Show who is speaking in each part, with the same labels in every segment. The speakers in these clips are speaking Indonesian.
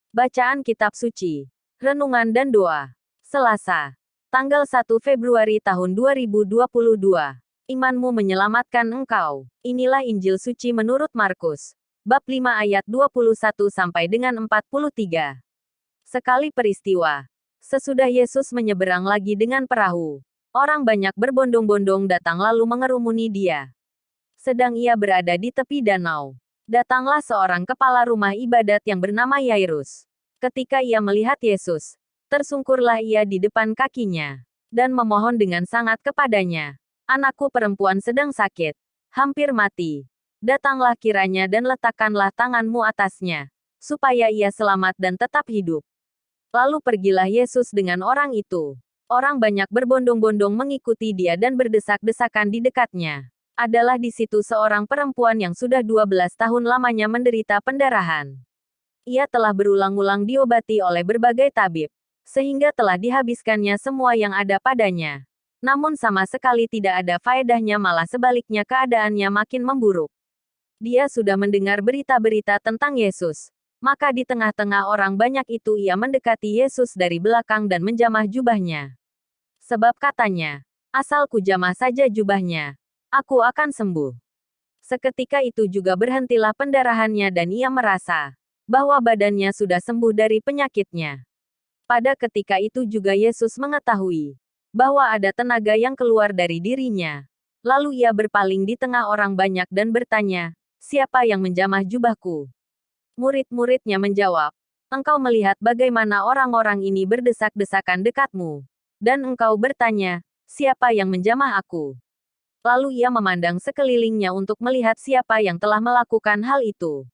Speaker 1: Bacaan Kitab Suci, Renungan dan Doa. Selasa, tanggal 1 Februari tahun 2022. Imanmu menyelamatkan engkau. Inilah Injil Suci menurut Markus. Bab 5 ayat 21 sampai dengan 43. Sekali peristiwa, sesudah Yesus menyeberang lagi dengan perahu, orang banyak berbondong-bondong datang lalu mengerumuni dia. Sedang ia berada di tepi danau, datanglah seorang kepala rumah ibadat yang bernama Yairus. Ketika ia melihat Yesus, tersungkurlah ia di depan kakinya, dan memohon dengan sangat kepadanya. Anakku perempuan sedang sakit, hampir mati. Datanglah kiranya dan letakkanlah tanganmu atasnya, supaya ia selamat dan tetap hidup. Lalu pergilah Yesus dengan orang itu. Orang banyak berbondong-bondong mengikuti dia dan berdesak-desakan di dekatnya. Adalah di situ seorang perempuan yang sudah 12 tahun lamanya menderita pendarahan. Ia telah berulang-ulang diobati oleh berbagai tabib, sehingga telah dihabiskannya semua yang ada padanya. Namun sama sekali tidak ada faedahnya, malah sebaliknya keadaannya makin memburuk. Dia sudah mendengar berita-berita tentang Yesus. Maka di tengah-tengah orang banyak itu ia mendekati Yesus dari belakang dan menjamah jubahnya. Sebab katanya, asal ku jamah saja jubahnya, aku akan sembuh. Seketika itu juga berhentilah pendarahannya dan ia merasa bahwa badannya sudah sembuh dari penyakitnya. Pada ketika itu juga Yesus mengetahui bahwa ada tenaga yang keluar dari dirinya. Lalu ia berpaling di tengah orang banyak dan bertanya, "Siapa yang menjamah jubahku?" Murid-muridnya menjawab, "Engkau melihat bagaimana orang-orang ini berdesak-desakan dekatmu, dan engkau bertanya, 'Siapa yang menjamah aku?'" Lalu ia memandang sekelilingnya untuk melihat siapa yang telah melakukan hal itu.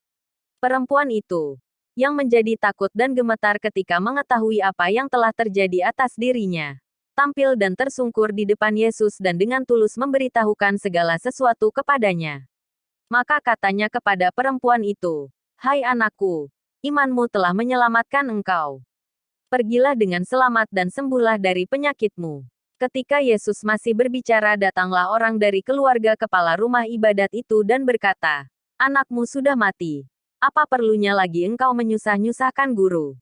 Speaker 1: Perempuan itu, yang menjadi takut dan gemetar ketika mengetahui apa yang telah terjadi atas dirinya, tampil dan tersungkur di depan Yesus dan dengan tulus memberitahukan segala sesuatu kepadanya. Maka katanya kepada perempuan itu, "Hai anakku, imanmu telah menyelamatkan engkau. Pergilah dengan selamat dan sembuhlah dari penyakitmu." Ketika Yesus masih berbicara, datanglah orang dari keluarga kepala rumah ibadat itu dan berkata, "Anakmu sudah mati. Apa perlunya lagi engkau menyusah-nyusahkan guru?"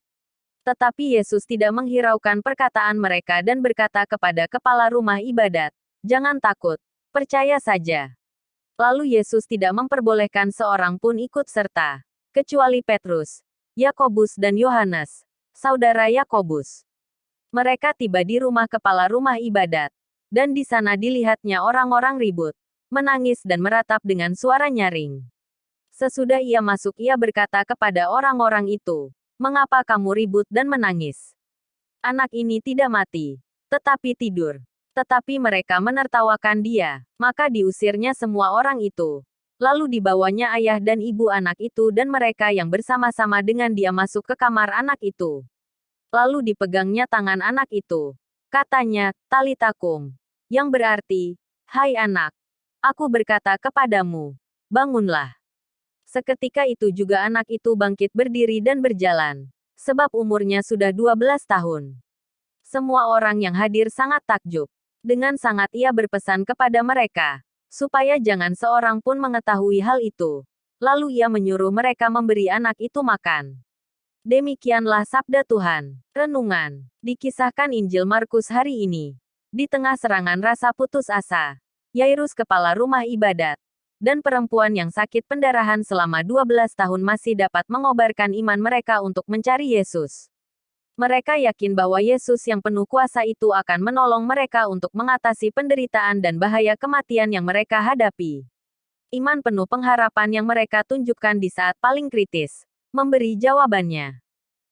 Speaker 1: Tetapi Yesus tidak menghiraukan perkataan mereka dan berkata kepada kepala rumah ibadat, "Jangan takut, percaya saja." Lalu Yesus tidak memperbolehkan seorang pun ikut serta, kecuali Petrus, Yakobus dan Yohanes, saudara Yakobus. Mereka tiba di rumah kepala rumah ibadat, dan di sana dilihatnya orang-orang ribut, menangis dan meratap dengan suara nyaring. Sesudah ia masuk, ia berkata kepada orang-orang itu, "Mengapa kamu ribut dan menangis? Anak ini tidak mati, tetapi tidur." Tetapi mereka menertawakan dia, maka diusirnya semua orang itu. Lalu dibawanya ayah dan ibu anak itu dan mereka yang bersama-sama dengan dia masuk ke kamar anak itu. Lalu dipegangnya tangan anak itu. Katanya, "Talita kum," yang berarti, "Hai anak, aku berkata kepadamu, bangunlah." Seketika itu juga anak itu bangkit berdiri dan berjalan, sebab umurnya sudah 12 tahun. Semua orang yang hadir sangat takjub. Dengan sangat ia berpesan kepada mereka, supaya jangan seorang pun mengetahui hal itu. Lalu ia menyuruh mereka memberi anak itu makan. Demikianlah sabda Tuhan. Renungan. Dikisahkan Injil Markus hari ini. Di tengah serangan rasa putus asa, Yairus kepala rumah ibadat, dan perempuan yang sakit pendarahan selama 12 tahun masih dapat mengobarkan iman mereka untuk mencari Yesus. Mereka yakin bahwa Yesus yang penuh kuasa itu akan menolong mereka untuk mengatasi penderitaan dan bahaya kematian yang mereka hadapi. Iman penuh pengharapan yang mereka tunjukkan di saat paling kritis memberi jawabannya.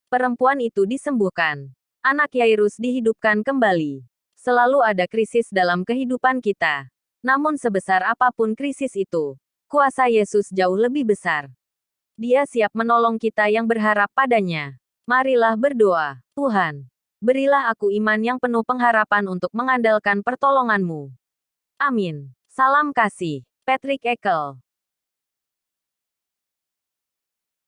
Speaker 1: Perempuan itu disembuhkan. Anak Yairus dihidupkan kembali. Selalu ada krisis dalam kehidupan kita. Namun sebesar apapun krisis itu, kuasa Yesus jauh lebih besar. Dia siap menolong kita yang berharap padanya. Marilah berdoa. Tuhan, berilah aku iman yang penuh pengharapan untuk mengandalkan pertolongan-Mu. Amin. Salam kasih. Patrick Ekel.